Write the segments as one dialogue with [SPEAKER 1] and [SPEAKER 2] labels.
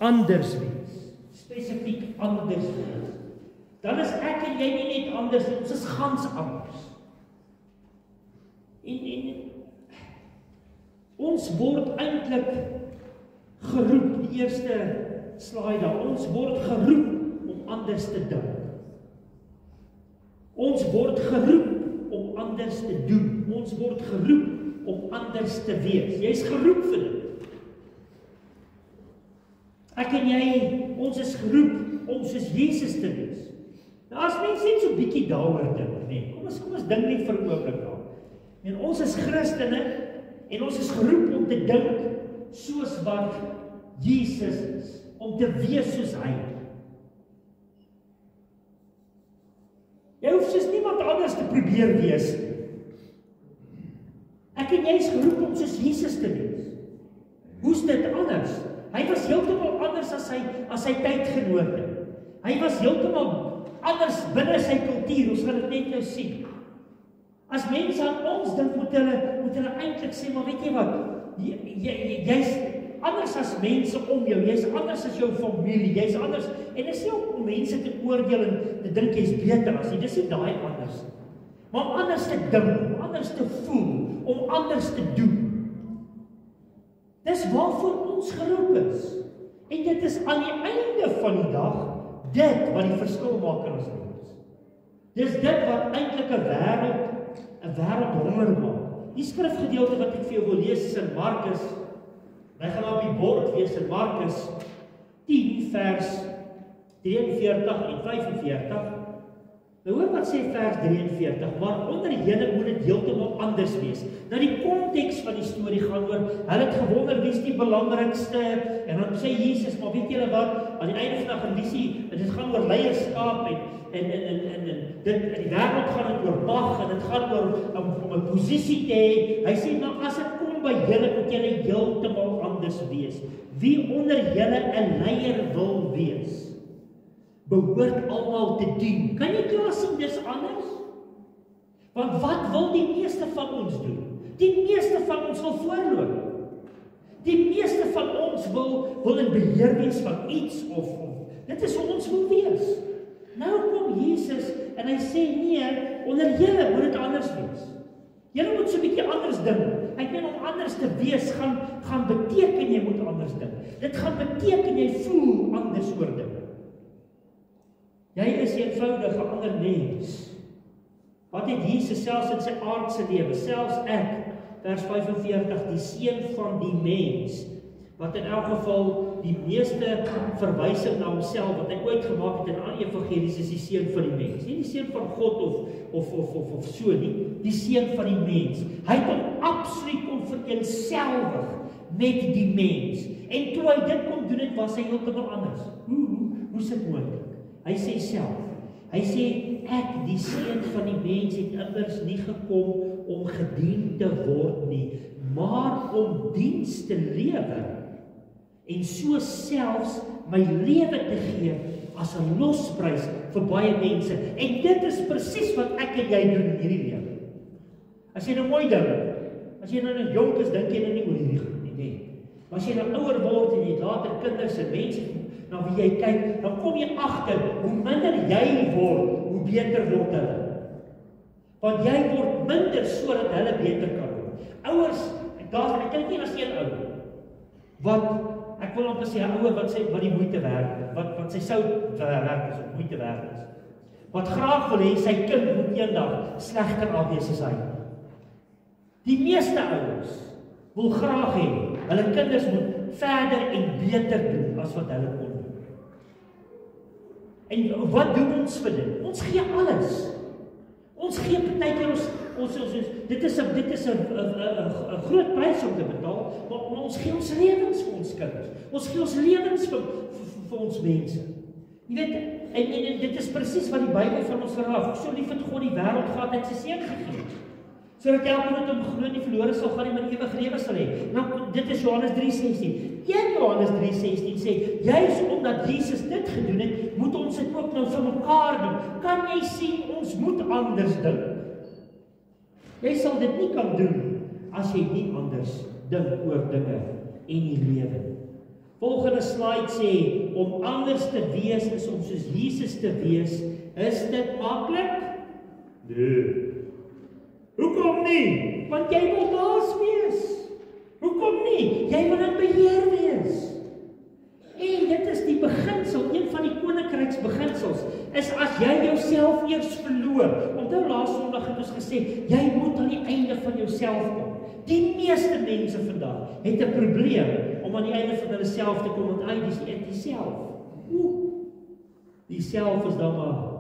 [SPEAKER 1] anders wees. Spesifiek anders wees. Dan is ek en jy nie net anders, ons is gans anders. En ons word eintlik geroep, die eerste slide daar, ons word geroep om anders te dink. Ons word geroep om anders te doen. Ons word geroep om anders te wees. Jy is geroep vir dit. Ek en jy, ons is geroep om soos Jesus te wees. Nou as mens net so bietjie daaroor dink, nee, kom ons dink net vir 'n oomblik daar. En ons is Christene en ons is geroep om te dink soos wat Jesus is, om te wees soos hy. Jy hoef soos niemand anders te probeer wees. Ek en jy is geroep om soos Jesus te wees. Hoe's dit anders? Hy was heeltemal anders as sy tydgenote. Hy was heeltemal anders binne sy kultuur. Ons gaan dit net nou sien. As mense aan ons dink, moet hulle eintlik sê, maar weet jy wat? Jy's anders as mense om jou. Jy's anders as jou familie. Jy's anders. En dis nie om mense te oordeel en te dink jy's beter as nie. Dis nie daai anders. Maar om anders te dink, om anders te voel, om anders te doen. Dis waarvoor ons geroep is. En dit is aan die einde van die dag dit wat die verskil maak in ons lewens. Dis dit wat eintlik 'n wêreld honger maak. Die skrifgedeelte wat ek vir jou wil lees is in Markus. Hy gaan op die bord wees in Markus 10 vers 43 en 45. Nou hoor wat sê vers 43, maar onder julle moet dit heeltemal anders wees. Nou die konteks van die storie gaan oor, hulle het gewonder wie is die belangrikste, en dan sê Jesus, maar weet julle wat, aan die einde van die gendisie, dit gaan oor leierskap en dit in die wêreld gaan dit oor mag en dit gaan oor om 'n posisie te hê. Hy sê nou as dit kom by julle moet julle heeltemal anders wees. Wie onder julle 'n leier wil wees, behoort almal te dien. Kan jy klaar sien dis anders? Want wat wil die meeste van ons doen? Die meeste van ons wil voorloop. Die meeste van ons wil in beheer wees van iets of dit is hoe ons wil wees. Nou kom Jesus en hy sê nee, onder julle moet dit anders wees. Julle moet so 'n bietjie anders dink. Ek meen om anders te wees gaan beteken jy moet anders dink. Dit gaan beteken jy voel anders oor dinge. Jy is eenvoudig 'n ander mens. Wat het Jesus selfs in sy aardse lewe, selfs ek, vers 45, die seun van die mens, wat in elk geval die meeste verwysing na homself wat hy ooit gemaak het in al die evangelies is die seun van die mens. Nie die seun van God of so nie, die seun van die mens. Hy het hom absoluut kom vereenselwig met die mens. En toe hy dit kom doen het, was hy heeltemal anders. Hoe is dit moontlik? Hy sê self, hy sê, ek die seun van die mens het immers nie gekom om gedien te word nie, maar om diens te lewer, en so selfs my lewe te gee, as 'n losprys vir baie mense, en dit is presies wat ek en jy doen in hierdie lewe. As jy nou mooi dink, as jy nou nog jonk is, dink jy nou nie oor hierdie goed nie, maar as jy nou ouer word, en jy later kinders en mense, na wie jy kyk, dan kom jy agter, hoe minder jy word, hoe beter word hulle. Want jy word minder sodat hulle beter kan word. Ouers, ek dink nie as een ou, wat, ek wil amper sê, 'n ouer wat die moeite werd, wat sy sou werk is, of moeite werd is, wat graag wil hê, sy kind moet eendag slegter afwees as hy. Die meeste ouers wil graag hê, hulle kinders moet verder en beter doen, as wat hulle kon doen. En wat doen ons vir dit? Ons gee alles. Ons gee partykeer dit is 'n groot prys om te betaal, maar ons gee ons lewens vir ons kinders. Ons gee ons lewens vir ons mense. Jy weet, en dit is presies wat die Bybel van ons verwag. So lief het God die wêreld gehad, hy het sy seun gegee, sodat elkeen wat hom glo nie verlore sal gaan nie, maar ewige lewe sal hê. Nou, dit is Johannes 3:16. 1 Johannes 3:16 sê, juis omdat Jesus dit gedoen het, moet ons dit ook nou vir mekaar doen. Kan jy sien, ons moet anders dink. Jy sal dit nie kan doen, as jy nie anders dink oor dinge en die lewe. Volgende slide sê, om anders te wees is om soos Jesus te wees. Is dit maklik? Nee. Hoekom nie? Want jy wil baas wees. Hoekom nie? Jy wil in beheer wees. En dit is die beginsel, een van die koninkryksbeginsels, is as jy jouself eers verloor. Onthou laas Sondag het ons gesê, jy moet aan die einde van jouself kom. Die meeste mense vandag het 'n probleem om aan die einde van hulle self te kom, want hy is nie die self. Die self is dan maar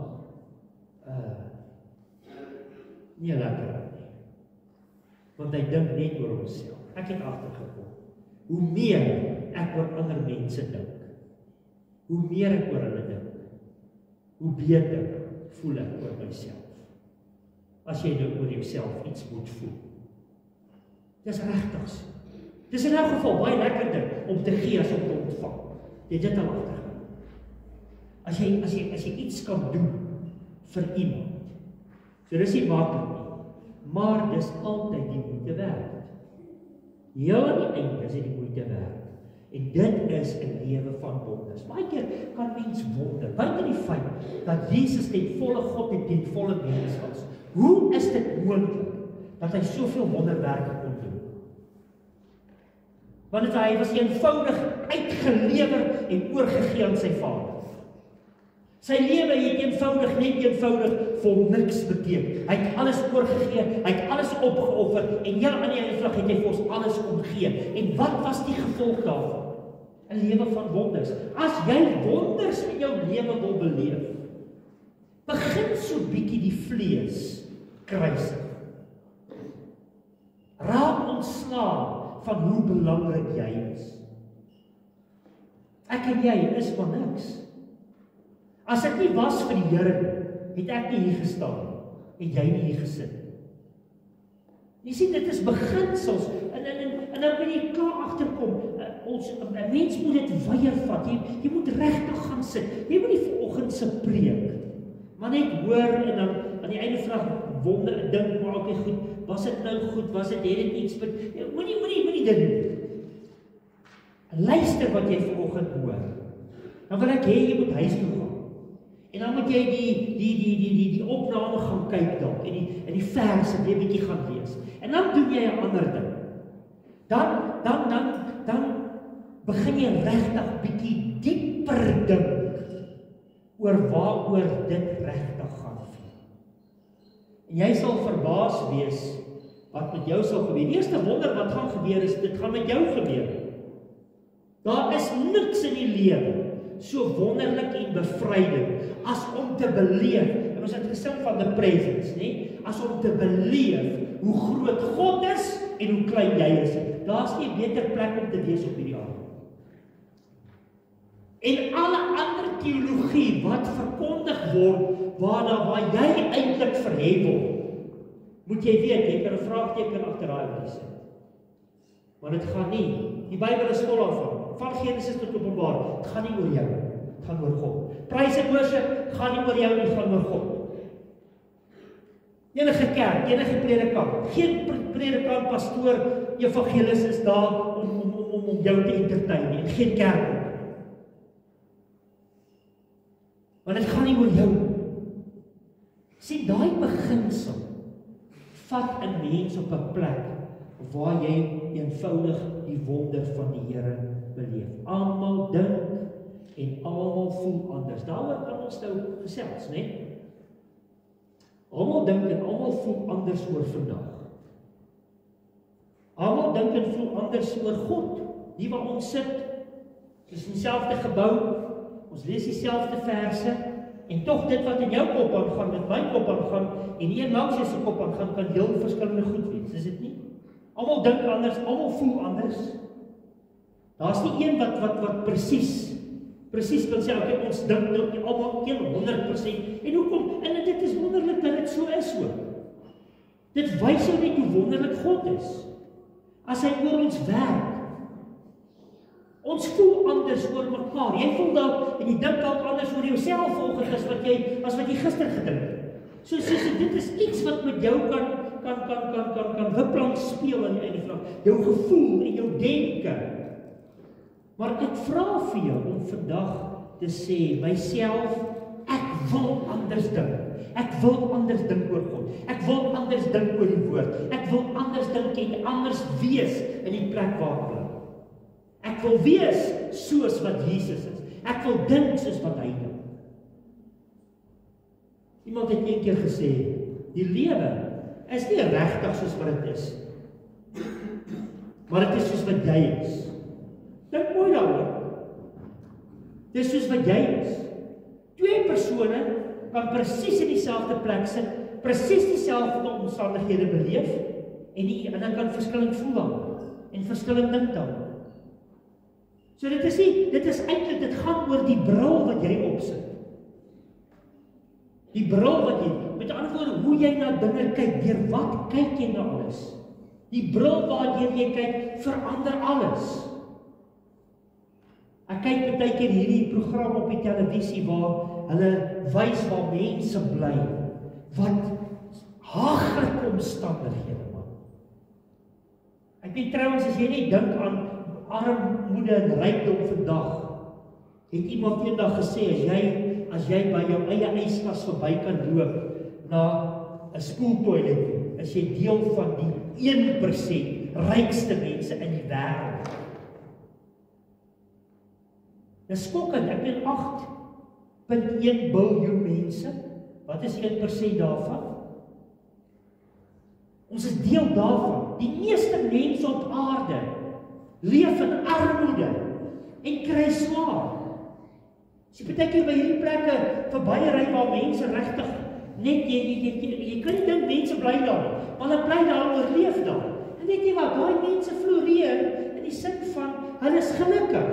[SPEAKER 1] nie lekker nie. Want hy dink net oor homself. Ek het agtergekom. Hoe meer ek oor ander mense dink, hoe meer ek oor hulle dink, hoe beter voel ek oor myself. As jy nou oor jouself iets moet voel. Dis regtig so. Dis in elk geval baie lekkerder om te gee as om te ontvang. Jy dit al agtergekom. As jy iets kan doen vir iemand. So dis nie maklik nie, maar dis altyd die moeite werd. Heel aan die einde is dit die moeite werd. En dit is 'n lewe van wonders. Baie keer kan mens wonder, buite die feit dat Jesus ten volle God en ten volle mens was. Hoe is dit moontlik dat hy soveel wonderwerke kon doen? Want hy was eenvoudig uitgelewer en oorgegee aan sy Vader. Sy lewe het eenvoudig vir niks beteken. Hy het alles oorgegee, hy het alles opgeoffer en heel aan die einde van het hy vir ons alles kom gee. En wat was die gevolg daarvan? 'n Lewe van wonders. As jy wonders in jou lewe wil beleef, begin so bietjie die vlees kruisig. Raak ontslae van hoe belangrik jy is. Ek en jy is maar niks. As ek nie was vir die Here, het ek nie hier gestaan, het jy nie hier gesit. Jy sien, dit is beginsels, en dan moet jy klaar agterkom, 'n mens moet dit weier vat, jy moet regtig gaan sit, jy moet nie vanoggend se preek, maar net hoor, en dan aan die einde vraag, wonder, dink, maar okay, goed, was dit nou goed, was dit iets, moenie dit doen. Luister wat jy vanoggend hoor, dan wil ek hê jy moet huis toe gaan. En dan moet jy die opname gaan kyk dalk en die verse net 'n bietjie gaan lees. En dan doen jy 'n ander ding. Dan begin jy regtig bietjie dieper dink oor waaroor dit regtig gaan. En jy sal verbaas wees wat met jou sal gebeur. Die eerste wonder wat gaan gebeur is, dit gaan met jou gebeur. Daar is niks in die lewe so wonderlik en bevrydend as om te beleef, en ons het gesing van the presence, nie? As om te beleef hoe groot God is en hoe klein jy is. Daar's nie 'n beter plek om te wees op hierdie aarde. En alle ander teologie wat verkondig word, waar jy eintlik verhef word, moet jy weet, jy kan 'n vraagteken agter daai woorde sit. Maar dit gaan nie. Die Bybel is vol daarvan. Van Genesis tot Openbaring, dit gaan nie oor jou, dit gaan oor God. Prys en worship gaan nie oor jou nie, dit gaan oor God. Enige kerk, enige predikant, geen predikant, pastoor, evangelis is daar om jou te entertain nie, en geen kerk ook. Want dit gaan nie oor jou. Sien, daai beginsel vat 'n mens op 'n plek waar jy eenvoudig die wonder van die Here beleef. Almal dink en almal voel anders. Daaroor kan ons nou gesels, né? Almal dink en almal voel anders oor vandag. Almal dink en voel anders oor God. Die waar ons sit, is in dieselfde gebou, ons lees dieselfde verse, en tog dit wat in jou kop aangaan, met my kop aangaan, en een langs jy se kop aangaan, kan heel verskillende goed wees, is dit nie? Almal dink anders, almal voel anders. Daar's nie een wat presies kan sê, okay, ons dink nou almal 100%. En hoekom? En dit is wonderlik dat dit so is ook. Dit wys jou net hoe wonderlik God is. As hy oor ons werk. Ons voel anders oor mekaar. Jy voel dalk en jy dink dalk anders oor jouself volgens as wat jy gister gedink het. So dit is iets wat met jou kan wiplank speel in die einde van jou gevoel en jou denke. Maar ek vra vir jou om vandag te sê, myself, ek wil anders dink. Ek wil anders dink oor God. Ek wil anders dink oor die woord. Ek wil anders dink en anders wees in die plek waar ek bly. Ek wil wees soos wat Jesus is. Ek wil dink soos wat hy dink. Iemand het een keer gesê, die lewe is nie regtig soos wat dit is, maar dit is soos wat jy is. Dink mooi daaroor. Dit is soos wat jy is. Twee persone kan presies in dieselfde plek sit, presies dieselfde omstandighede beleef, en die ander kan verskillend voel dan, en verskillend dink dan. So dit is eintlik, dit gaan oor die bril wat jy opsit. Die bril wat jy, met ander woorde, hoe jy na dinge kyk, deur wat kyk jy na alles? Die bril waardeur jy kyk, verander alles. Ek kyk baie keer hierdie program op die televisie waar hulle wys waar mense bly, wat haglike omstandighede man. Ek weet trouwens, as jy net dink aan armoede en rykdom vandag, het iemand eendag gesê, as jy by jou eie yskas verby kan loop na 'n spoeltoilet toe, is jy deel van die 1% rykste mense in die wêreld. Dis skokkend, ek weet 8.1 biljoen mense, wat is 1% daarvan? Ons is deel daarvan. Die meeste mense op aarde leef in armoede en kry swaar. As jy baie keer by hierdie plekke verbyry waar mense regtig net jy kan nie dink mense bly daar, maar hulle bly daar, oorleef daar. En weet jy wat, daai mense floreer in die sin van hulle is gelukkig.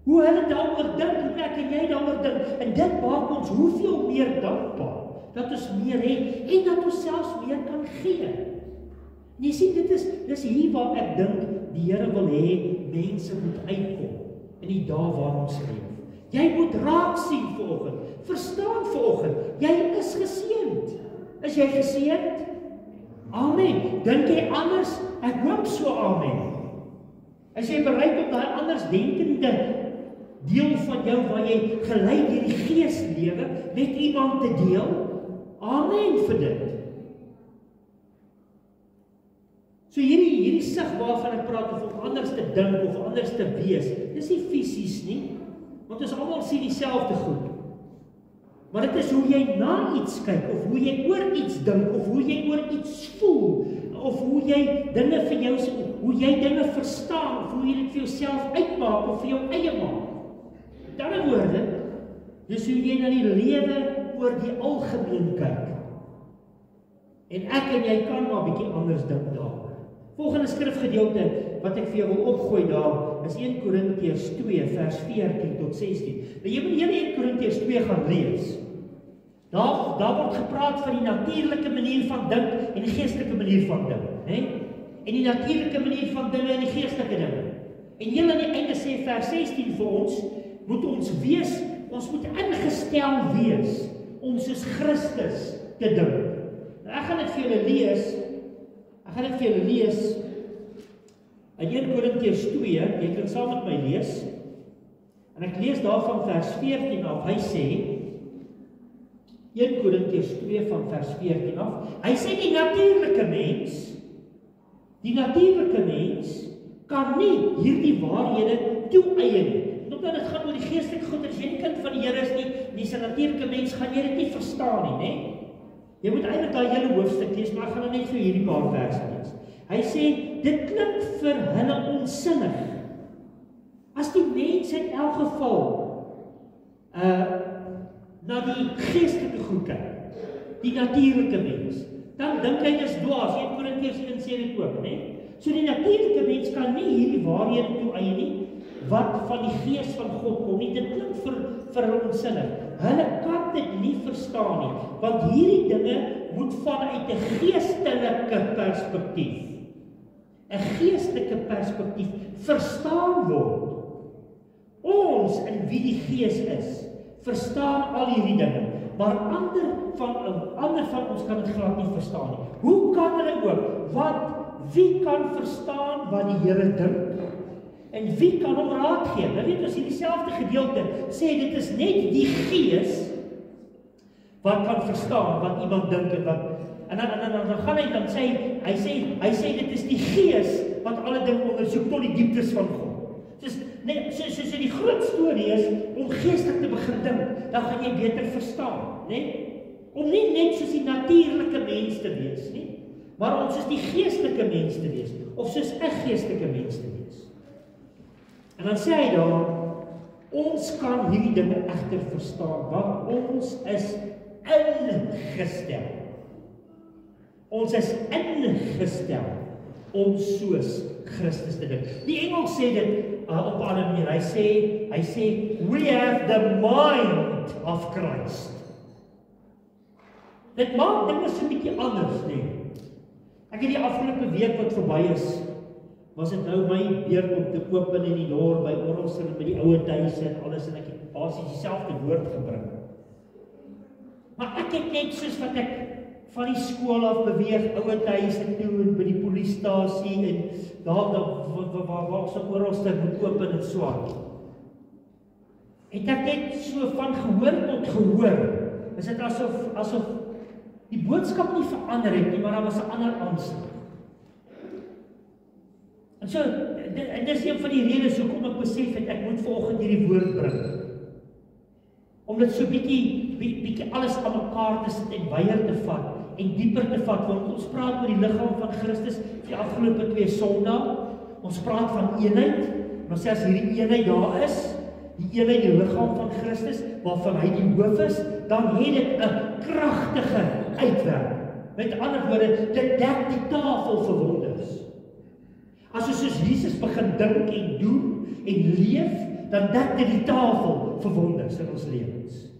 [SPEAKER 1] Hoe hulle daaroor dink, hoe ek en jy daaroor dink, en dit maak ons hoeveel meer dankbaar, dat ons meer het, en dat ons selfs meer kan gee. En jy sien, dis hier waar ek dink, die Here wil hê, mense moet uitkom, in die dae waar ons leef. Jy moet raak sien vanoggend, verstaan vanoggend, jy is geseënd. Is jy geseënd? Amen. Dink jy anders? Ek hoop so, amen. Is jy bereid om daai anders denkende deel van jou waar jy gelei deur die Gees lewe met iemand te deel? Amen vir dit. So hierdie sig waarvan ek praat, of om anders te dink of anders te wees, dis nie fisies nie, want ons almal sien dieselfde goed. Maar dit is hoe jy na iets kyk, of hoe jy oor iets dink, of hoe jy oor iets voel, of hoe jy dinge vir jou, hoe jy dinge verstaan, of hoe jy dit vir jouself uitmaak, of vir jou eie maak. Met ander woorde, dis hoe jy na die lewe oor die algemeen kyk. En ek en jy kan maar 'n bietjie anders dink daar. Volgende skrifgedeelte wat ek vir jou wil opgooi daar, is 1 Korintiërs 2 vers 14 tot 16. Nou jy moet hele 1 Korintiërs 2 gaan lees. Daar word gepraat van die natuurlike manier van dink en die geestelike manier van dink, né? En die natuurlike manier van dinge en die geestelike dinge. En heel aan die einde sê vers 16 vir ons, moet ons wees, ons moet ingestel wees om soos Christus te dink. Nou ek gaan dit vir julle lees. In 1 Korintiërs 2, jy kan saam met my lees. En ek lees daarvan vers 14 af. Hy sê 1 Korintiërs 2 van vers 14 af. Hy sê die natuurlike mens kan nie hierdie waarhede toeëien nie. Omdat dit gaan oor die geestelike goed, as jy nie kind van die Here is nie, die se natuurlike mens gaan jy dit nie verstaan nie, né? Jy moet eintlik daai hele hoofstuk lees, maar ek gaan net vir hierdie paar verse lees. Hy sê, dit klink vir hulle onsinnig. As die mens in elk geval na die geestelike goed kyk, die natuurlike mens, dan dink hy dis dwaas. 1 Korintiërs 1 sê dit ook, né? So die natuurlike mens kan nie hierdie waarhede toeëien nie, wat van die Gees van God kom nie. Dit klink vir hulle onsinnig. Hulle kan dit nie verstaan nie, want hierdie dinge moet vanuit 'n geestelike perspektief, 'n geestelike perspektief verstaan word. Ons in wie die Gees is, verstaan al hierdie dinge, maar ander van ons kan dit glad nie verstaan nie. Hoe kan hulle ook? Wie kan verstaan wat die Here dink? En En wie kan hom raad gee? Nou weet ons, in dieselfde gedeelte sê dit is net die Gees wat kan verstaan wat iemand dink en wat. En dan gaan hy dan sê, hy sê dit is die Gees wat alle dinge ondersoek tot die dieptes van God. So die groot storie is om geestelik te begin dink, dan gaan jy beter verstaan, né? Om nie net soos die natuurlike mens te wees nie, maar om soos die geestelike mens te wees, of soos 'n geestelike mens te wees. En dan sê hy daar, ons kan hierdie dinge egter verstaan, want ons is ingestel. Ons is ingestel om soos Christus te dink. Die Engels sê dit op 'n ander manier. Hy sê we have the mind of Christ. Dit maak dinge so 'n bietjie anders, nee. Ek het die afgelope week wat verby is, was dit nou my beurt om te open in die dorp by Orrels en by die ouer huise en alles, en ek het basies dieselfde woord gebring. Maar ek het net soos wat ek van die skool af beweeg, ouer huise toe en by die polisiestasie en waar ons op Orrels moet open en so aan. Het ek net so van gehoor tot gehoor, is dit asof die boodskap nie verander het nie, maar daar was 'n ander aanslag. En so, en dis een van die redes hoekom ek besef het, ek moet vanoggend hierdie woord bring. Om dit so bietjie alles aan mekaar te sit en weier te vat, en dieper te vat, want ons praat oor die liggaam van Christus die afgelope 2 Sondae. Ons praat van eenheid, maar sê as hierdie eenheid daar is, die eenheid die liggaam van Christus, waarvan hy die hoof is, dan het dit 'n kragtige uitwerking. Met ander woorde, dit dek die tafel vir wonders. As ons soos Jesus begin dink en doen en leef, dan dek dit die tafel vir wonders in ons lewens.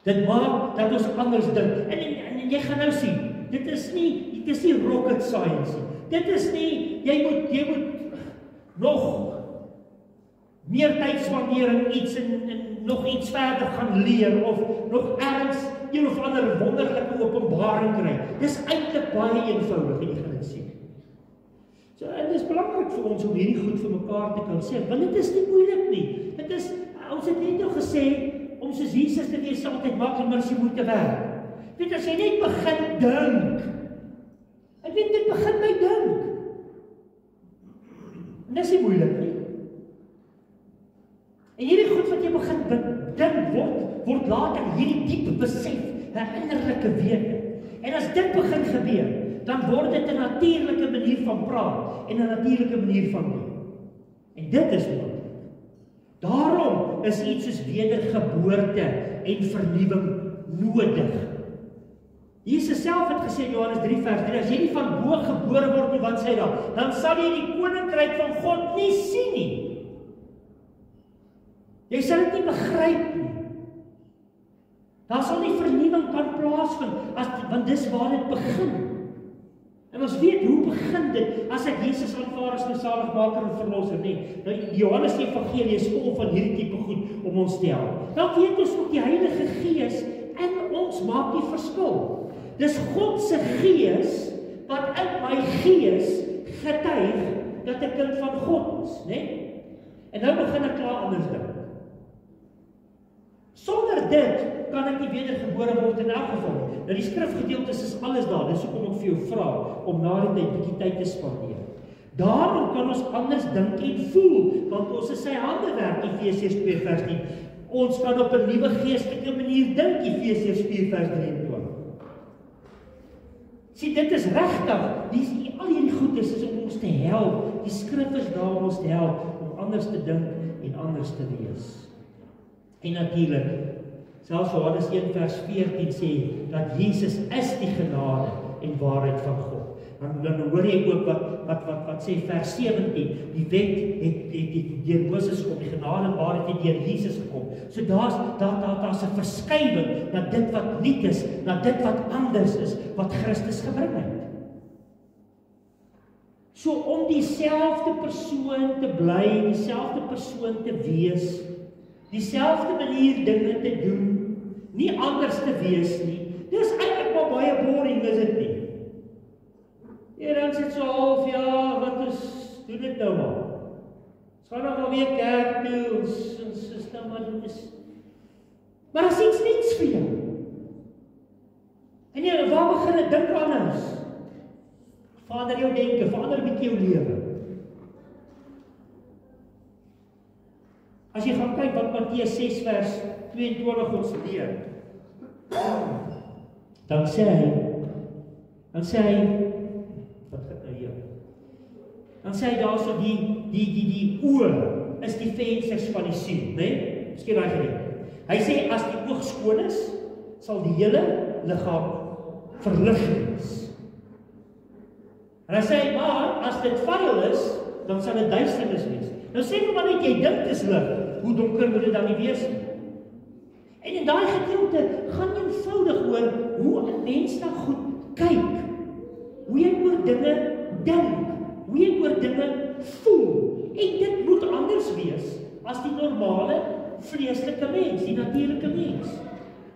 [SPEAKER 1] Dit maak dat ons anders dink. En jy gaan nou sien, dit is nie rocket science nie. Dit is nie, jy moet nog meer tyd spandeer in iets en nog iets verder gaan leer, of nog ergens een of ander wonderlike openbaring kry. Dis eintlik baie eenvoudig, en jy gaan dit sien. So, en dit is belangrik vir ons om hierdie goed vir mekaar te kan sê, want dit is nie moeilik nie. Dit is, ons het net al gesê, om soos Jesus te wees, altyd maklik, maar as jy moet te werk. Weet, as jy net begin dink, ek weet, dit begin by dink. En dis nie moeilik nie. En hierdie goed wat jy begin dink word later hierdie diep besef, 'n innerlike wete. En as dit begin gebeur, dan word dit 'n natuurlike manier van praat en 'n natuurlike manier van doen. En dit is belangrik. Daarom is iets soos wedergeboorte en vernuwing nodig. Jesus self het gesê in Johannes 3 vers 3, as jy nie van bo gebore word nie, wat sê hy dan sal jy die koninkryk van God nie sien nie. Jy sal dit nie begryp nie. Daar sal nie vernuwing kan plaasvind, want dis waar dit begin. En ons weet, hoe begin dit, as ek Jesus aanvaar as my saligmaker en verlosser, nee. Nou, die Johannes Evangelie is vol van hierdie tipe goed om ons te help. Dan weet ons ook die Heilige Gees in ons maak die verskil. Dis God se Gees wat in my gees getuig dat ek kind van God is, né? En nou begin ek klaar anders dink. Sonder dit kan ek nie wedergebore word in elk geval. Nou die skrifgedeeltes is alles daar, dis hoekom ek vir jou vra om na die tyd bietjie tyd te spandeer. Daarom kan ons anders dink en voel, want ons is sy handewerk, Efesiërs 2 vers 10. Ons kan op 'n nuwe geestelike manier dink, Efesiërs 4 vers 23. Sien, dit is regtig, al hierdie goed is om ons te help, die skrif is daar om ons te help, om anders te dink en anders te wees. En natuurlik, selfs Johannes 1 vers 14 sê, dat Jesus is die genade en waarheid van God. Dan hoor jy ook wat sê vers 17, die wet het deur Moses gekom, die genade en waarheid het deur Jesus gekom. So daar's 'n verskywing na dit wat nuut is, na dit wat anders is, wat Christus gebring het. So om dieselfde persoon te bly, dieselfde persoon te wees, dieselfde manier dinge te doen, nie anders te wees nie, dis eintlik maar baie boring, is dit nie? En dan sê so half, ja, wat is doen dit nou maar. Ons gaan nou maar weer kerk toe, ons is nou maar dit is. Maar as iets niets vir jou. En jy, waar begin dit dink anders? Verander jou denke, verander 'n bietjie jou lewe. As jy gaan kyk wat Matteus 6 vers 22 ons leer, dan sê hy, wat gaan nou hier? Dan sê hy daar so die oë is die vensters van die siel, né? Miskien daai gedink. Hy sê as die oog skoon is, sal die hele liggaam verlig wees. En hy sê, maar as dit vuil is, dan sal dit duisternis wees. Nou sê maar net jy dink dit is lig, hoe donker moet dit dan nie wees nie? En in daai gedeelte gaan eenvoudig oor hoe 'n mens na goed kyk, hoe jy oor dinge dink, hoe jy oor dinge voel. En dit moet anders wees as die normale vleeslike mens, die natuurlike mens.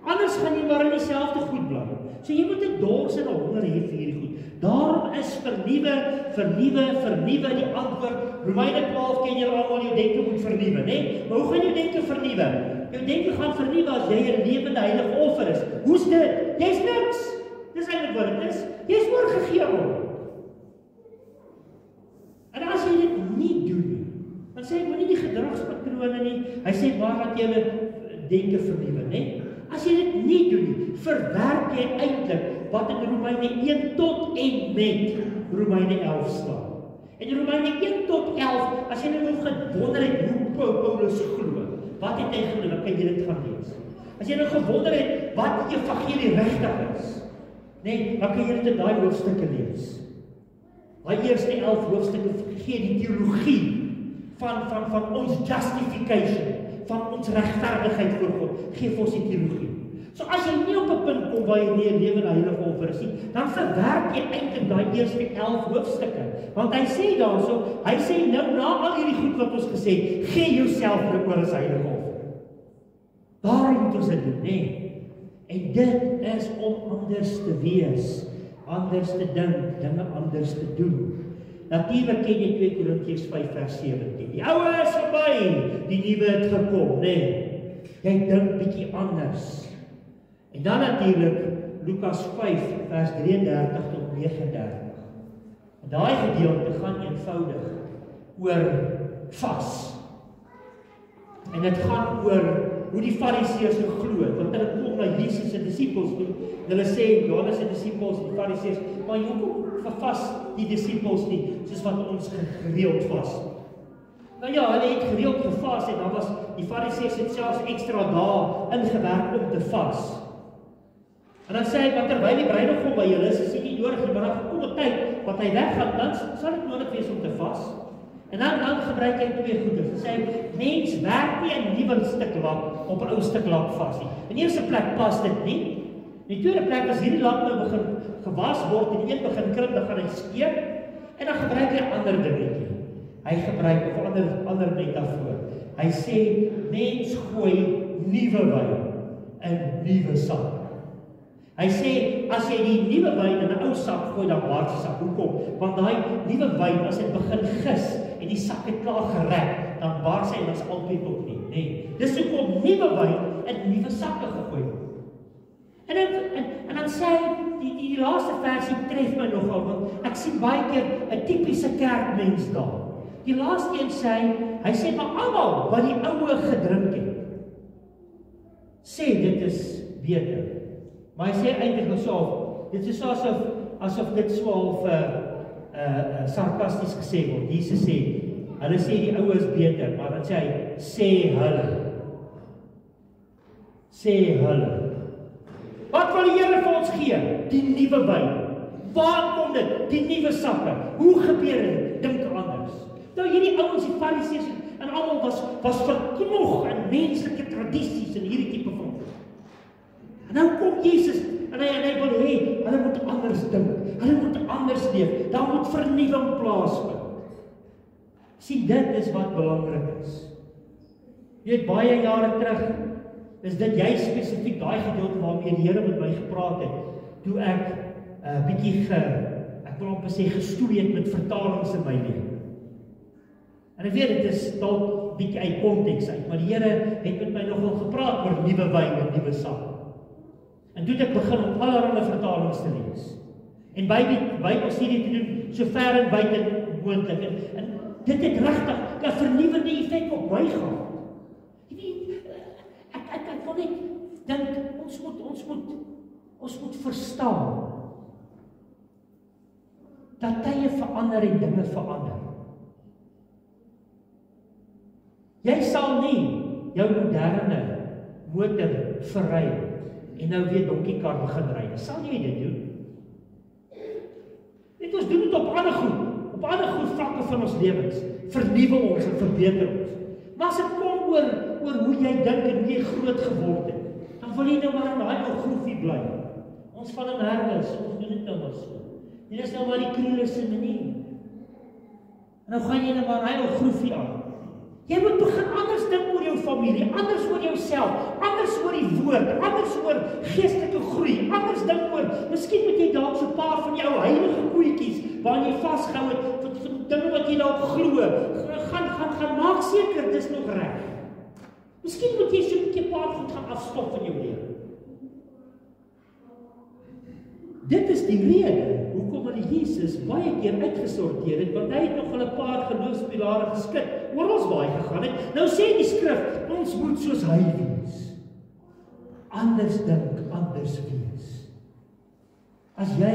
[SPEAKER 1] Anders gaan jy maar in dieselfde goed bly. So jy moet 'n dors en 'n honger hê vir hierdie goed. Daarom is vernuwe die antwoord. Romeine 12 ken julle almal, jou denke moet vernuwe, né? Maar hoe gaan jou denke vernuwe? Jou denke gaan vernuwe as jy 'n lewende heilige offer is. Hoe's dit? Jy's niks. Dis eintlik wat dit is. Jy's oorgegee aan hom. En as jy dit nie doen nie, dan sê hy moenie die gedragspatrone nie. Hy sê maar dat jy hulle denke vernuwe, né? As jy dit nie doen nie, verwerp jy eintlik wat in Romeine 1 tot en met Romeine 11 staan. En Romeine 1 tot 11, as jy nou gewonder het hoe Paulus glo, wat het hy glo, dan kan jy dit gaan lees. As jy nou gewonder het wat die evangelie regtig is, nee, dan kan jy dit in daai hoofstukke lees. Daai eerste 11 hoofstukke gee die teologie van ons justification, van ons regverdigheid voor God, gee vir ons die teologie. So as jy nie op 'n punt kom waar jy nie 'n lewende heilige offer is nie, dan verwerp jy eintlik daai eerste 11 hoofstukke. Want hy sê daarso, hy sê nou na al hierdie goed wat ons gesê het, gee jouself oor as heilige offer. Daarom moet ons dit doen, né? En dit is om anders te wees, anders te dink, dinge anders te doen. Natuurlik ken jy 2 Korintiërs 5 vers 17. Die ou is verby, die nuwe het gekom, né? Jy dink bietjie anders. En dan natuurlik Lukas 5 vers 33 tot 39. En daai gedeelte gaan eenvoudig oor vas. En dit gaan oor hoe die Fariseërs geglo het, want hulle kom na Jesus se disippels toe. Hulle sê Johannes se disippels, die Fariseërs, maar hoekom vas die disippels nie soos wat ons gereeld vas? Nou ja, hulle het gereeld gevas en dan was die Fariseërs het selfs ekstra dae ingewerk om te vas. En dan sê hy, want terwyl die bruidegom by julle is dit nie nodig nie, maar dan kom 'n tyd wat hy weggaan, dan sal dit nodig wees om te vas. En dan gebruik hy 2 goeders. Hy sê, mens werk nie 'n nuwe stuk lak op 'n ou stuk lak vas nie. In die eerste plek pas dit nie. In die tweede plek, as hierdie lak nou begin gewas word en die een begin krimp, dan gaan hy skeef en dan gebruik hy ander dingetjie. Hy gebruik 'n ander metafoor. Hy sê, mens gooi nuwe wyn in nuwe sak. Hy sê, as jy die nuwe wyn in 'n ou sak gooi, dan bars die sak. Hoekom? Want daai nuwe wyn, as dit begin gis en die sak het klaar gerek, dan bars hy en ons altyd op nie, nee. Dis hoekom nuwe wyn in nuwe sakke gegooi word. En dan sê hy, die laaste versie tref my nogal, want ek sien baie keer 'n tipiese kerkmens daar. Die laaste een sê, hy sê maar almal wat die oue gedrink het, sê dit is beter. Maar hy sê eintlik asof, dit is asof dit so sarkasties gesê word. Jesus sê, hulle sê die oue is beter, maar dan sê hy, sê hulle. Wat wil die Here vir ons gee? Die nuwe wyn. Waar kom dit? Die nuwe sakke. Hoe gebeur dit? Dink anders. Nou hierdie ouens, die Fariseërs en almal was verknog in menslike tradisies en hierdie tipe van goed. En nou kom Jesus en hy wil hê, hulle moet anders dink. Hulle moet anders leef. Daar moet vernuwing plaasvind. Sien, dit is wat belangrik is. Jy weet, baie jare terug, is dit jy spesifiek daai gedeelte waarmee die Here met my gepraat het, toe ek bietjie ek wil amper sê gestoei het met vertalings in my lewe. En ek weet, dit is dalk bietjie uit konteks uit, maar die Here het met my nogal gepraat oor nuwe wyn en nuwe sap. En toe het ek begin om allerlei vertalings te lees. En Bybelstudie te doen, so ver en buite moontlik. En dit het regtig 'n vernuwende effek op my gehad. Jy weet, ek wil net dink, ons moet verstaan dat tye verander en dinge verander. Jy sal nie jou moderne motor verry en nou weer donkiekar begin ry. Sal jy dit doen? Net ons doen dit op ander goed vlakke van ons lewens. Vernuwe ons en verbeter ons. Maar as dit kom oor hoe jy dink en hoe jy groot geword het, dan wil jy nou maar in daai ou groefie bly. Ons van in herwes, ons doen dit nou maar so. Dit is nou maar die Kroeler se manier. En nou gaan jy nou maar daai ou groefie aan. Jy moet begin anders dink oor jou familie, anders oor jouself, anders oor die woord, anders oor geestelike groei, anders dink oor, miskien moet jy dalk so 'n paar van jou heilige koetjies waarin jy vasgehou het vir dinge wat jy dalk glo. Gaan maak seker dis nog reg. Miskien moet jy so 'n paar goed gaan afstop in jou lewe. Dit is die rede hoekom hulle Jesus baie keer uitgesorteer het, want hy het nog al 'n paar geloofspilare geskit, oral waar hy gegaan het. Nou sê die skrif, ons moet soos hy wees. Anders dink, anders wees. As jy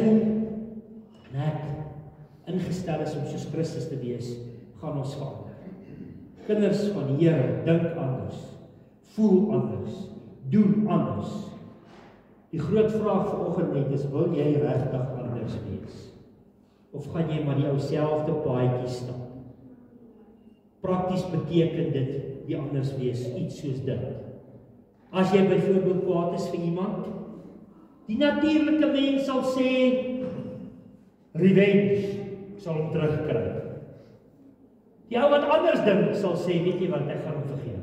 [SPEAKER 1] net ingestel is om soos Christus te wees, gaan ons verander. Kinders van die Here, dink anders, voel anders, doen anders. Die groot vraag vanoggend net is, wil jy regtig anders wees? Of gaan jy maar die ou selfde paadjie stap? Prakties beteken dit, die anders wees, iets soos dit. As jy byvoorbeeld kwaad is vir iemand, die natuurlike mens sal sê, revenge, ek sal hom terugkry. Die ou wat anders dink, sal sê, weet jy wat, ek gaan hom vergewe.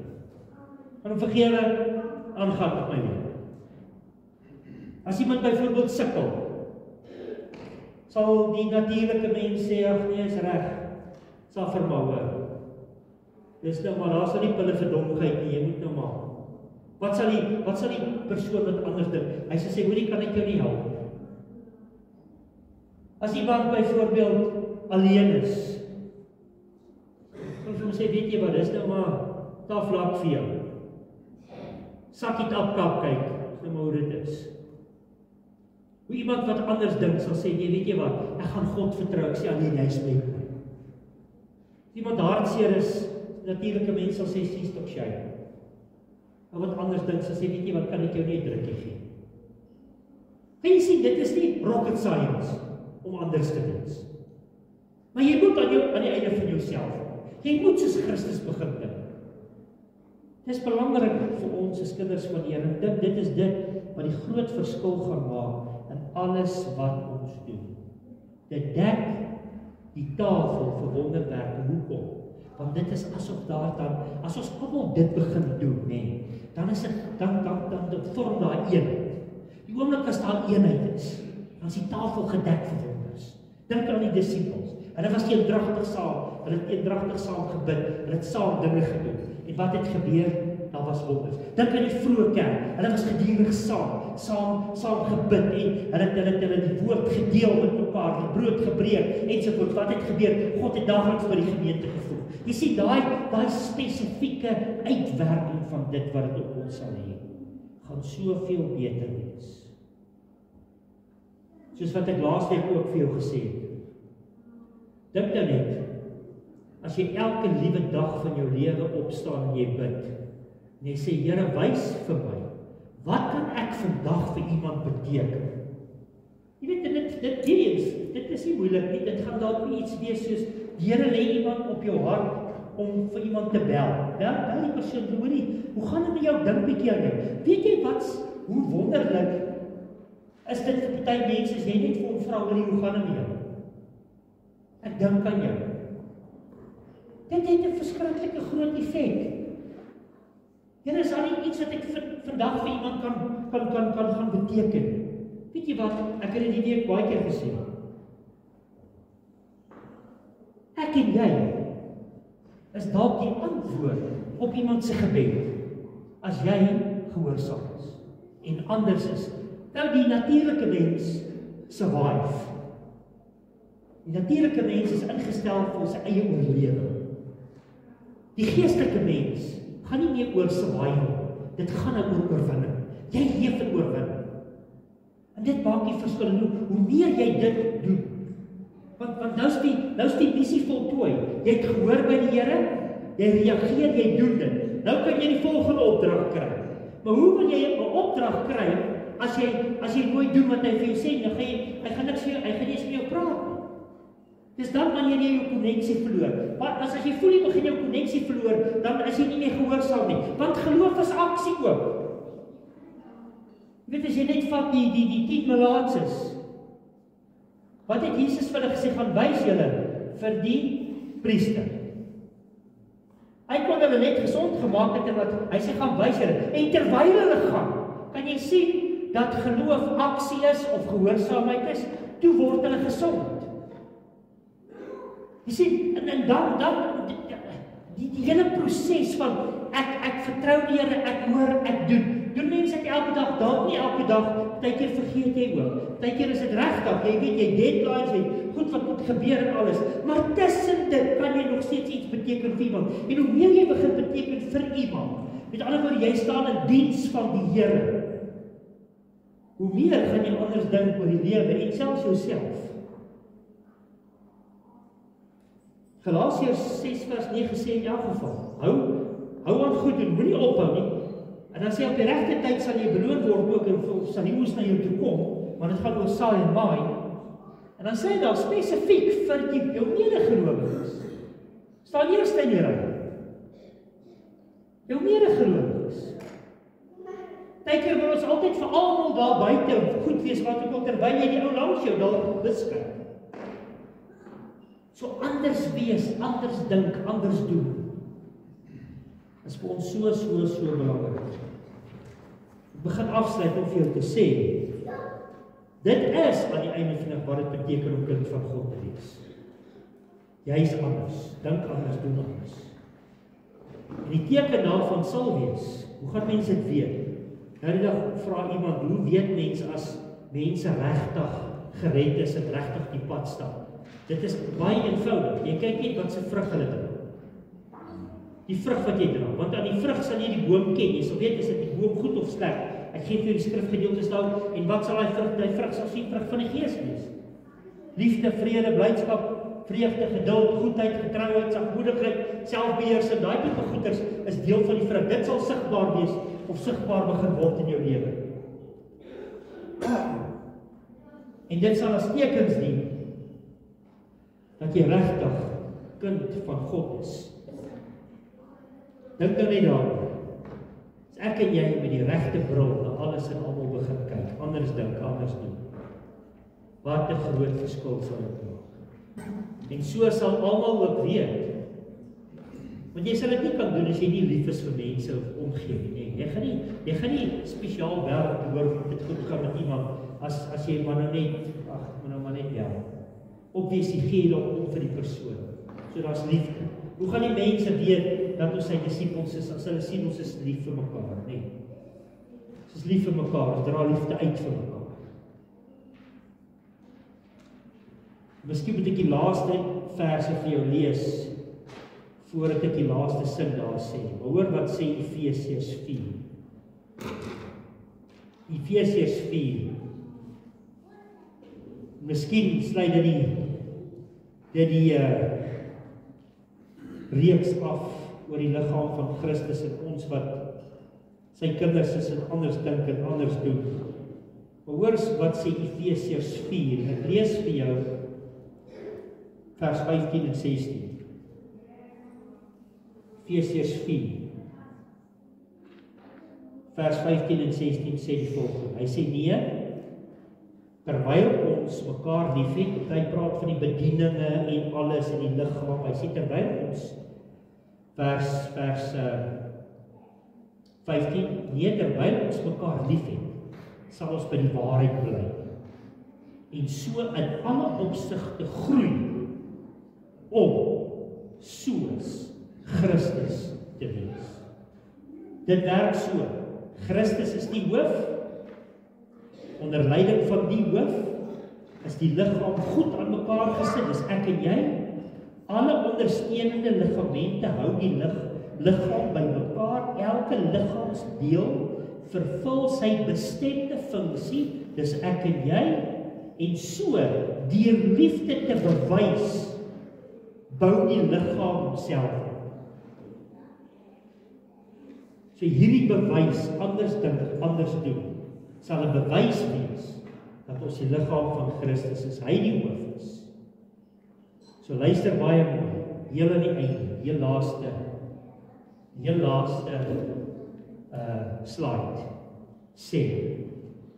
[SPEAKER 1] Gaan hom vergewe, aangaan met my lewe. As iemand byvoorbeeld sukkel, sal die natuurlike mens sê, ag nee, is reg, sal vermouwe. Dis nou maar, daar sal nie pille vir domheid nie, jy moet nou maar. Wat sal die persoon wat anders dink? Hy sê, hoorie, kan ek jou nie help? As iemand byvoorbeeld alleen is, dan sê, weet jy wat, dis nou maar, daar vlak vir jou. Sakkie tap kap kyk, dis nou maar hoe dit is. Hoe iemand wat anders dink, sal sê, nee, weet jy wat, ek gaan God vertrou, ek sê alleen jy is met my. Iemand hartseer is, natuurlike mens sal sê, sies toch jy. En wat anders dink, sal sê, weet jy wat, kan ek jou nie 'n drukkie gee. En jy sien, dit is nie rocket science, om anders te wees. Maar jy moet aan die einde van jouself, jy moet soos Christus begin dink. Dit is belangrik vir ons as kinders van die Here, dit is dit, wat die groot verskil gaan maak, in alles wat ons doen. Dit dek die tafel vir wonderwerke. Hoekom? Want dit is asof daar dan, as ons almal dit begin doen, nee, dan is dit, dan vorm daar eenheid. Die oomblik as daar eenheid is, dan is die tafel gedek vir wonders. Dink aan die disippels. Hulle was eendragtig saam, hulle het eendragtig saam gebid, hulle het saam dinge gedoen. En wat het gebeur? Daar was wonders. Dink aan die vroeë kerk. Hulle was gedurig saam gebid en hulle die woord gedeel met mekaar, die brood gebreek ensovoorts. Wat het gebeur? God het daagliks vir die gemeente gevoeg. Jy sien daai spesifieke uitwerking van dit wat dit op ons sal hê, gaan soveel beter wees. Soos wat ek laasweek ook vir jou gesê het. Dink nou net, as jy elke liewe dag van jou lewe opstaan en jy bid, en jy sê, Here, wys vir my, wat kan ek vandag vir iemand beteken? Jy weet, dit is nie moeilik nie, dit gaan dalk nie iets wees soos, die Here lê iemand op jou hart, om vir iemand te bel. Bel die persoon, hoorie, hoe gaan dit met jou dink bietjie aan jou? Weet jy hoe wonderlik, is dit vir party mense, as jy net vir hom vra, hoorie, hoe gaan dit met jou? Ek dink aan jou. Dit het 'n verskriklike groot effek. Here, is daar nie iets wat ek vandag vir iemand kan gaan beteken? Weet jy wat, ek het dit die week baie keer gesê. Ek en jy is dalk die antwoord op iemand se gebed, as jy gehoorsaam is, en anders is. Nou die natuurlike mens survive. Die natuurlike mens is ingestel vir sy eie oorlewing. Die geestelike mens gaan nie meer oor survival, dit gaan nou oor oorwinning. Jy leef in oorwinning. En dit maak die verskil. Hoe meer jy dit doen, want nou is die missie voltooi. Jy het gehoor by die Here, jy reageer, jy doen dit. Nou kan jy die volgende opdrag kry. Maar hoe wil jy 'n opdrag kry as jy nooit doen wat hy vir jou sê? Nou hy gaan niks vir jou, hy gaan nie eens met jou praat nie. Dis dan wanneer jy jou koneksie verloor. Maar as jy voel jy begin jou koneksie verloor, dan is jy nie meer gehoorsaam nie. Want geloof is aksie ook. Jy weet, as jy net vat die 10 melaatses. Wat het Jesus vir hulle gesê, gaan wys julle vir die priester. Hy kon hulle net gesond gemaak het en wat hy sê gaan wys julle. En terwyl hulle gaan, kan jy sien dat geloof aksie is of gehoorsaamheid is, toe word hulle gesond. Jy sien, en dan die hele proses van ek vertrou die Here, ek hoor, ek doen. Doen mense dit elke dag, dalk nie elke dag, partykeer vergeet jy ook. Partykeer is dit regtig, jy weet jy deadlines, jy goed wat moet gebeur en alles. Maar tussen dit kan jy nog steeds iets beteken vir iemand. En hoe meer jy begin beteken vir iemand, met ander woorde, jy staan in diens van die Here. Hoe meer gaan jy anders dink oor die lewe en selfs jouself. Galasiërs 6 vers 9 sê in elk geval, hou aan goed doen, moenie ophou nie. En dan sê op die regte tyd sal jy beloon word ook en sal die oes na jou toe kom, want dit gaan oor saai en maai. En dan sê hy daar spesifiek vir jou medegelowiges. Staan eerste in die ry. Jou medegelowiges. Partykeer wil ons altyd vir almal daar buite goed wees wat ook al terwyl jy die ou langs jou daar beskryf. So anders wees, anders dink, anders doen. Is vir ons so belangrik. Ek begin afsluit om vir jou te sê, dit is aan die einde van wat dit beteken om kind van God te wees. Jy is anders, dink anders, doen anders. En die teken daarvan sal wees, hoe gaan mense dit weet? Nou die dag vra iemand, hoe weet mense as mense regtig gered is en regtig die pad stap? Dit is baie eenvoudig. Jy kyk net wat se vrug hulle dra. Die vrug wat jy dra, want aan die vrug sal jy die boom ken. Jy sal weet is dit die boom goed of sleg. Ek gee vir jou die skrifgedeeltes daar en wat sal die vrug sal sien vrug van die Gees wees. Liefde, vrede, blydskap, vreugde, geduld, goedheid, getrouheid, sagmoedigheid, selfbeheersing, daai tipe goeders is deel van die vrug. Dit sal sigbaar wees of sigbaar begin word in jou lewe. En dit sal as tekens dien dat jy regtig kind van God is. Dink nou net daaroor. As ek en jy met die regte bril na alles en almal begin kyk, anders dink, anders doen. Wat 'n groot verskil sal dit maak. En so sal almal ook weet. Want jy sal dit nie kan doen as jy nie lief is vir mense of omgee nie. Jy gaan nie spesiaal bel te hoor of dit goed gaan met iemand as jy maar nou net ja. Obviously gee jy om vir die persoon. So daar's liefde. Hoe gaan die mense weet dat ons sy disippels is as hulle sien ons is lief vir mekaar, nee. Ons is lief vir mekaar, ons dra liefde uit vir mekaar. Miskien moet ek die laaste verse vir jou lees voordat ek die laaste sin daar sê. Maar hoor wat sê Efesiërs 4. Efesiërs 4. Miskien sluit dit die reeks af oor die liggaam van Christus en ons wat sy kinders is en anders dink en anders doen. Maar hoor wat sê Efesiërs 4. Ek lees vir jou vers 15 en 16. Efesiërs 4. Vers 15 en 16 sê die volgende. Hy sê nee, terwyl ons mekaar liefhet, hy praat van die bedieninge en alles in die liggaam. Hy sê terwyl ons vers 15, nee, terwyl ons mekaar liefhet, sal ons by die waarheid bly. En so in alle opsigte groei om soos Christus te wees. Dit werk so. Christus is die hoof. Onder leiding van die hoof is die liggaam goed aan mekaar gesit, dis ek en jy. Alle ondersteunende ligamente hou die liggaam by mekaar. Elke liggaamsdeel vervul sy bestemde funksie, dis ek en jy. En so, deur liefde te bewys, bou die liggaam self. So hierdie bewys, anders dink, anders doen, sal 'n bewys wees dat ons die liggaam van Christus is, hy die hoof is. So luister baie mooi, heel aan die einde, heel laaste slide, sê,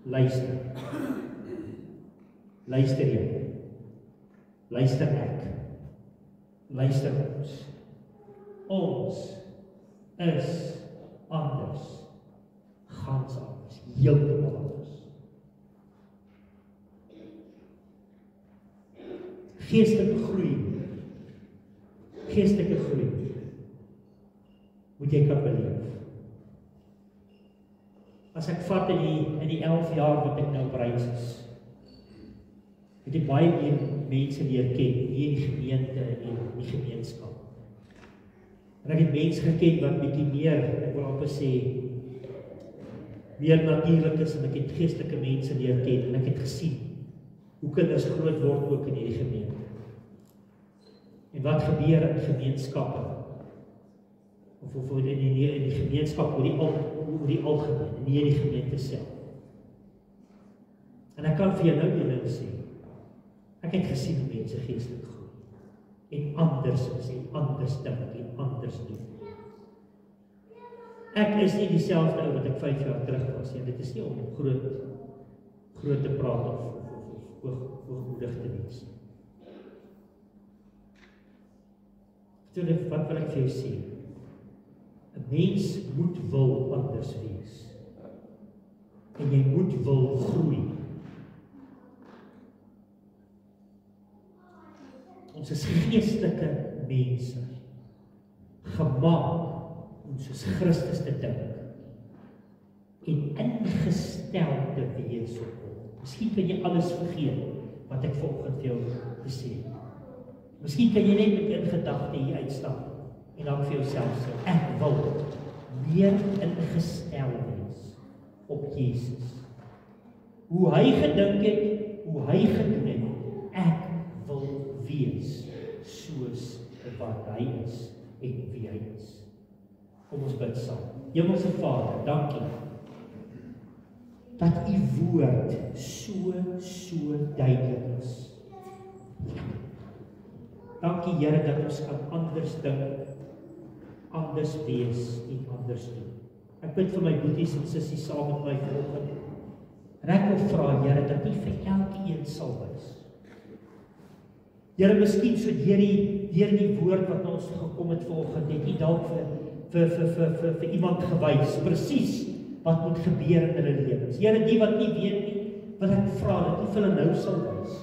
[SPEAKER 1] luister jy, luister ek, luister ons is anders, gans anders, heeltemal anders. Geestelike groei, moet jy kan beleef. As ek vat in die 11 jaar wat ek nou op reis is, het ek baie meer mense leer ken, hier in die gemeente en die gemeenskap. En ek het mense geken wat bietjie meer, ek wil amper sê, meer natuurlik is, en ek het geestelike mense leer ken, en ek het gesien, hoe kinders groot word ook in hierdie gemeente. En wat gebeur in gemeenskappe, of in die gemeenskap, oor die algemeen, nie in die gemeente self. En ek kan vir jou nou die ding sê, ek het gesien hoe mense geestelik groei, en anders is, en anders dink, en anders doen. Ek is nie dieselfde ou wat ek 5 jaar terug was, en dit is nie om groot te praat, of hoogmoedig te wees. Wat wil ek vir jou sê? 'n Mens moet wil anders wees. En jy moet wil groei. Ons is geestelike mense, gemaak om soos Christus te dink, en ingestel te wees op hom. Miskien kan jy alles vergeet, wat ek vanoggend vir jou gesê het. Miskien kan jy net met een gedagte hier uitstap, en dan vir jouself sê, ek wil meer ingestel wees op Jesus. Hoe hy gedink het, hoe hy gedoen het, ek wil wees soos wat hy is en wie hy is. Kom ons bid saam. Hemelse Vader, dankie dat u woord so duidelik is. Dankie Here dat ons kan anders dink, anders wees en anders doen. Ek bid vir my boeties en sissies saam met my vanoggend. En ek wil vra Here dat u vir elkeen sal wys. Here, miskien so deur die woord wat na ons gekom het vanoggend, het u dalk vir iemand gewys, presies wat moet gebeur in hulle lewens. Here, die wat nie weet nie, wil ek vra dat u vir hulle nou sal wys.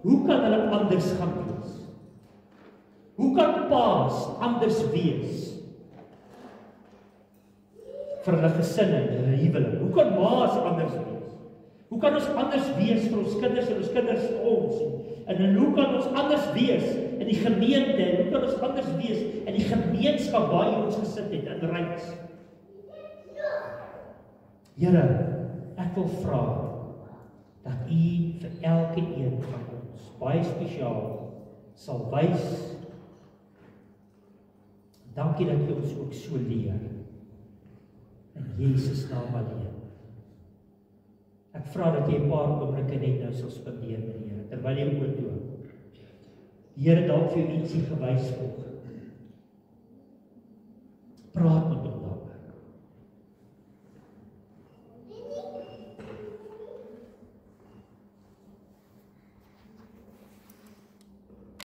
[SPEAKER 1] Hoe kan hulle anders gaan wees? Hoe kan paas anders wees vir hulle gesinne en hulle huwelik? Hoe kan maas anders wees? Hoe kan ons anders wees vir ons kinders en ons kinders vir ons? En hoe kan ons anders wees in die gemeente? En hoe kan ons anders wees in die gemeenskap waar jy ons gesit het, in Ryds? Here, ek wil vra dat u vir elke een van ons baie spesiaal sal wys. Dankie dat u ons ook so leer. In Jesus naam alleen. Ek vra dat jy 'n paar oomblikke net nou sal spandeer met die Here, terwyl jy oortoon. Die Here dalk vir jou ietsie gewys word. Praat met